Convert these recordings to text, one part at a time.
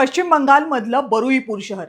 पश्चिम बंगालमधलं बरुईपूर शहर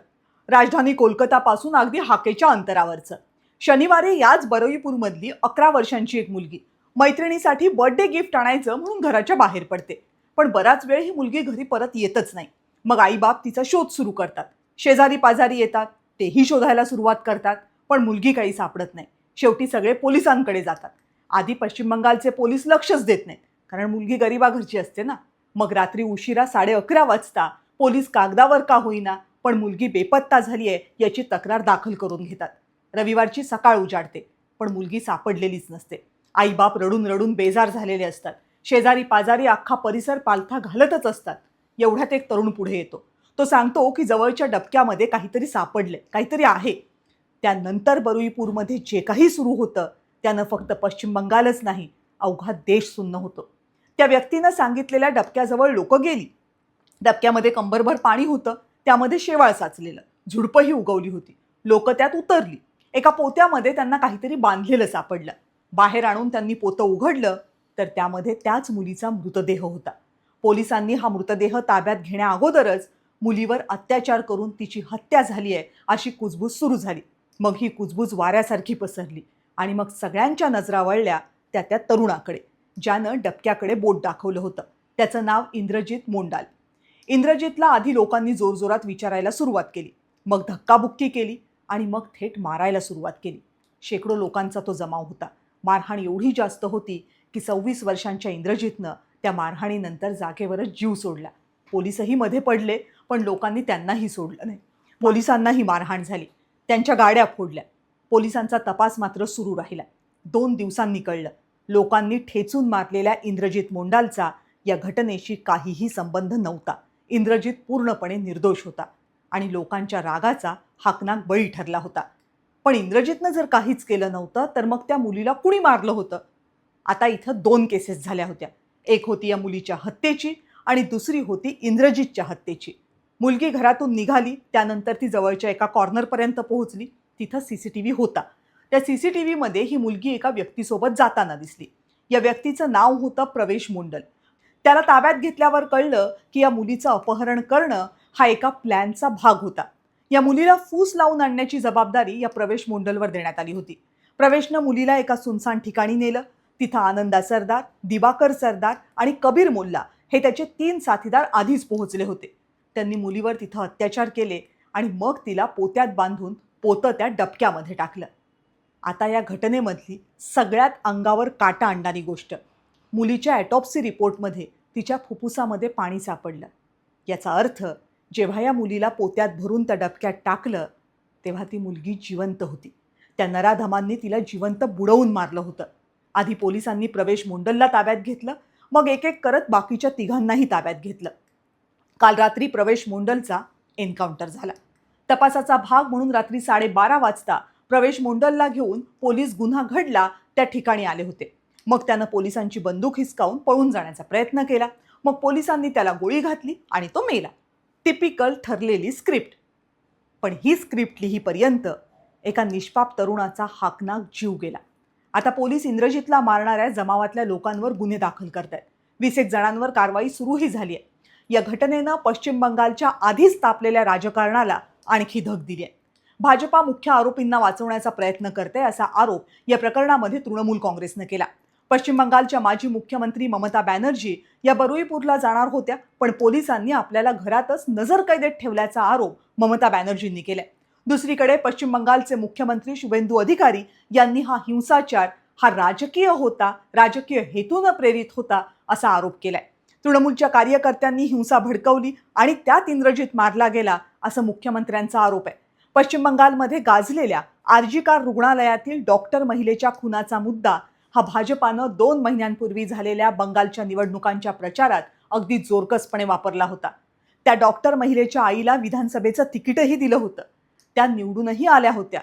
राजधानी कोलकातापासून अगदी हाकेच्या अंतरावरचं. शनिवारी याच बरुईपूरमधली 11 वर्षांची एक मुलगी मैत्रिणीसाठी बर्थडे गिफ्ट आणायचं म्हणून घराच्या बाहेर पडते. पण बराच वेळ ही मुलगी घरी परत येतच नाही. मग आईबाप तिचा शोध सुरू करतात. शेजारी पाजारी येतात, तेही शोधायला सुरुवात करतात, पण मुलगी काही सापडत नाही. शेवटी सगळे पोलिसांकडे जातात. आधी पश्चिम बंगालचे पोलीस लक्षच देत नाहीत, कारण मुलगी गरिबा घरची असते ना. मग रात्री उशिरा 11:30 वाजता पोलीस कागदावर का होईना पण मुलगी बेपत्ता झाली आहे याची तक्रार दाखल करून घेतात. रविवारची सकाळ उजाडते, पण मुलगी सापडलेलीच नसते. आईबाप रडून रडून बेजार झालेले असतात. शेजारी पाजारी अख्खा परिसर पालथा घालतच असतात. एवढ्यात एक तरुण पुढे येतो. तो सांगतो की जवळच्या डबक्यामध्ये काहीतरी सापडले, काहीतरी आहे. त्यानंतर बरुईपूरमध्ये जे काही सुरू होतं त्यानं फक्त पश्चिम बंगालच नाही, अवघा देश सुन्न होतो. त्या व्यक्तीनं सांगितलेल्या डबक्याजवळ लोक गेली. डबक्यामध्ये कंबरभर पाणी होतं, त्यामध्ये शेवाळ साचलेलं, झुडपंही उगवली होती. लोक त्यात उतरली. एका पोत्यामध्ये त्यांना काहीतरी बांधलेलं सापडलं. बाहेर आणून त्यांनी पोतं उघडलं तर त्यामध्ये त्याच मुलीचा मृतदेह होता. पोलिसांनी हा मृतदेह ताब्यात घेण्या अगोदरच मुलीवर अत्याचार करून तिची हत्या झाली आहे अशी कुजबूज सुरू झाली. मग ही कुजबूज वाऱ्यासारखी पसरली आणि मग सगळ्यांच्या नजरा वळल्या त्या तरुणाकडे, ज्यानं डबक्याकडे बोट दाखवलं होतं. त्याचं नाव इंद्रजित मोंडाल. इंद्रजितला आधी लोकांनी जोरजोरात विचारायला सुरुवात केली, मग धक्काबुक्की केली आणि मग थेट मारायला सुरुवात केली. शेकडो लोकांचा तो जमाव होता. मारहाण एवढी जास्त होती की 26 वर्षांच्या इंद्रजितनं त्या मारहाणीनंतर जागेवरच जीव सोडला. पोलिसही मध्ये पडले, पण लोकांनी त्यांनाही सोडलं नाही. पोलिसांनाही मारहाण झाली, त्यांच्या गाड्या फोडल्या. पोलिसांचा तपास मात्र सुरू राहिला. 2 दिवसांनी कळलं, लोकांनी ठेचून मारलेल्या इंद्रजित मोंडालचा या घटनेशी काहीही संबंध नव्हता. इंद्रजित पूर्णपणे निर्दोष होता आणि लोकांच्या रागाचा हाकनाक बळी ठरला होता. पण इंद्रजितनं जर काहीच केलं नव्हतं तर मग त्या मुलीला कुणी मारलं होतं? आता इथं 2 केसेस झाल्या होत्या. एक होती या मुलीच्या हत्येची आणि दुसरी होती इंद्रजितच्या हत्येची. मुलगी घरातून निघाली, त्यानंतर ती जवळच्या एका कॉर्नरपर्यंत पोहोचली. तिथं CCTV होता. त्या CCTVमध्ये ही मुलगी एका व्यक्तीसोबत जाताना दिसली. या व्यक्तीचं नाव होतं प्रवेश मोंडल. त्याला ताब्यात घेतल्यावर कळलं की या मुलीचं अपहरण करणं हा एका प्लॅनचा भाग होता. या मुलीला फूस लावून आणण्याची जबाबदारी या प्रवेश मोंडलवर देण्यात आली होती. प्रवेशनं मुलीला एका सुनसान ठिकाणी नेलं. तिथं आनंदा सरदार, दिवाकर सरदार आणि कबीर मोल्ला हे त्याचे 3 साथीदार आधीच पोहोचले होते. त्यांनी मुलीवर तिथं अत्याचार केले आणि मग तिला पोत्यात बांधून पोतं त्या डबक्यामध्ये टाकलं. आता या घटनेमधली सगळ्यात अंगावर काटा आणणारी गोष्ट, मुलीच्या ॲटॉप्सी रिपोर्टमध्ये तिच्या फुफ्फुसामध्ये पाणी सापडलं. याचा अर्थ जेव्हा या मुलीला पोत्यात भरून त्या डबक्यात टाकलं तेव्हा ती मुलगी जिवंत होती. त्या नराधमांनी तिला जिवंत बुडवून मारलं होतं. आधी पोलिसांनी प्रवेश मोंडलला ताब्यात घेतलं, मग एक एक करत बाकीच्या तिघांनाही ताब्यात घेतलं. काल रात्री प्रवेश मोंडलचा एन्काउंटर झाला. तपासाचा भाग म्हणून रात्री 12:30 वाजता प्रवेश मोंडलला घेऊन पोलीस गुन्हा घडला त्या ठिकाणी आले होते. मग त्यानं पोलिसांची बंदूक हिसकावून पळून जाण्याचा प्रयत्न केला. मग पोलिसांनी त्याला गोळी घातली आणि तो मेला. टिपिकल ठरलेली स्क्रिप्ट. पण ही स्क्रिप्ट लिहीपर्यंत एका निष्पाप तरुणाचा हाकनाक जीव गेला. आता पोलीस इंद्रजितला मारणाऱ्या जमावातल्या लोकांवर गुन्हे दाखल करतायत. 21 जणांवर कारवाई सुरूही झाली आहे. या घटनेनं पश्चिम बंगालच्या आधीच तापलेल्या राजकारणाला आणखी धग दिली आहे. भाजपा मुख्य आरोपींना वाचवण्याचा प्रयत्न करते असा आरोप या प्रकरणामध्ये तृणमूल काँग्रेसनं केला. पश्चिम बंगालच्या माजी मुख्यमंत्री ममता बॅनर्जी या बरुईपूरला जाणार होत्या, पण पोलिसांनी आपल्याला घरातच नजरकैदेत ठेवल्याचा आरोप ममता बॅनर्जींनी केलाय. दुसरीकडे पश्चिम बंगालचे मुख्यमंत्री शुभेंदू अधिकारी यांनी हा हिंसाचार हा राजकीय होता, राजकीय हेतूनं प्रेरित होता असा आरोप केलाय. तृणमूलच्या कार्यकर्त्यांनी हिंसा भडकवली आणि त्यात इंद्रजित मारला गेला असं मुख्यमंत्र्यांचा आरोप आहे. पश्चिम बंगालमध्ये गाजलेल्या आरजीकर रुग्णालयातील डॉक्टर महिलेच्या खुनाचा मुद्दा हा भाजपानं 2 महिन्यांपूर्वी झालेल्या बंगालच्या निवडणुकांच्या प्रचारात अगदी जोरकसपणे वापरला होता. त्या डॉक्टर महिलेच्या आईला विधानसभेचं तिकीटही दिलं होतं. त्या निवडूनही आल्या होत्या.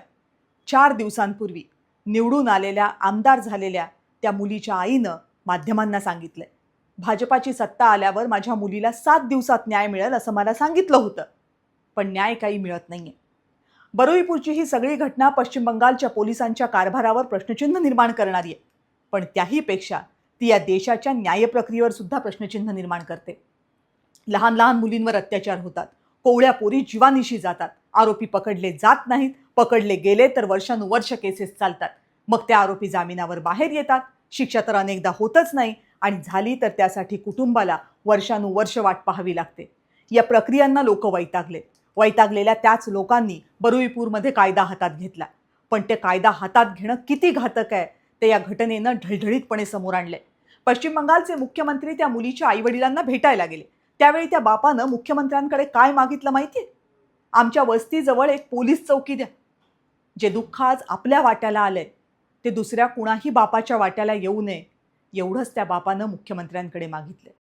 4 दिवसांपूर्वी निवडून आलेल्या आमदार झालेल्या त्या मुलीच्या आईनं माध्यमांना सांगितलंय, भाजपाची सत्ता आल्यावर माझ्या मुलीला 7 दिवसात न्याय मिळेल असं मला सांगितलं होतं, पण न्याय काही मिळत नाहीये. बरुईपूरची ही सगळी घटना पश्चिम बंगालच्या पोलिसांच्या कारभारावर प्रश्नचिन्ह निर्माण करणारी आहे, पण त्याहीपेक्षा ती या देशाच्या न्यायप्रक्रियेवर सुद्धा प्रश्नचिन्ह निर्माण करते. लहान लहान मुलींवर अत्याचार होतात, कोवळ्या पोरी जीवानिशी जातात, आरोपी पकडले जात नाहीत, पकडले गेले तर वर्षानुवर्ष केसेस चालतात, मग त्या आरोपी जामिनावर बाहेर येतात, शिक्षा तर अनेकदा होतच नाही आणि झाली तर त्यासाठी कुटुंबाला वर्षानुवर्ष वाट पाहावी लागते. या प्रक्रियांना लोक वैतागलेल्या त्याच लोकांनी बरुईपूरमध्ये कायदा हातात घेतला. पण ते कायदा हातात घेणं किती घातक आहे ते या घटनेनं ढळढळीतपणे समोर आणलंय. पश्चिम बंगालचे मुख्यमंत्री त्या मुलीच्या आईवडिलांना भेटायला गेले. त्यावेळी त्या बापानं मुख्यमंत्र्यांकडे काय मागितलं माहितीये? आमच्या वस्तीजवळ एक पोलीस चौकी द्या. जे दुःख आज आपल्या वाट्याला आलंय ते दुसऱ्या कुणाही बापाच्या वाट्याला येऊ नये, एवढंच त्या बापानं मुख्यमंत्र्यांकडे मागितलंय.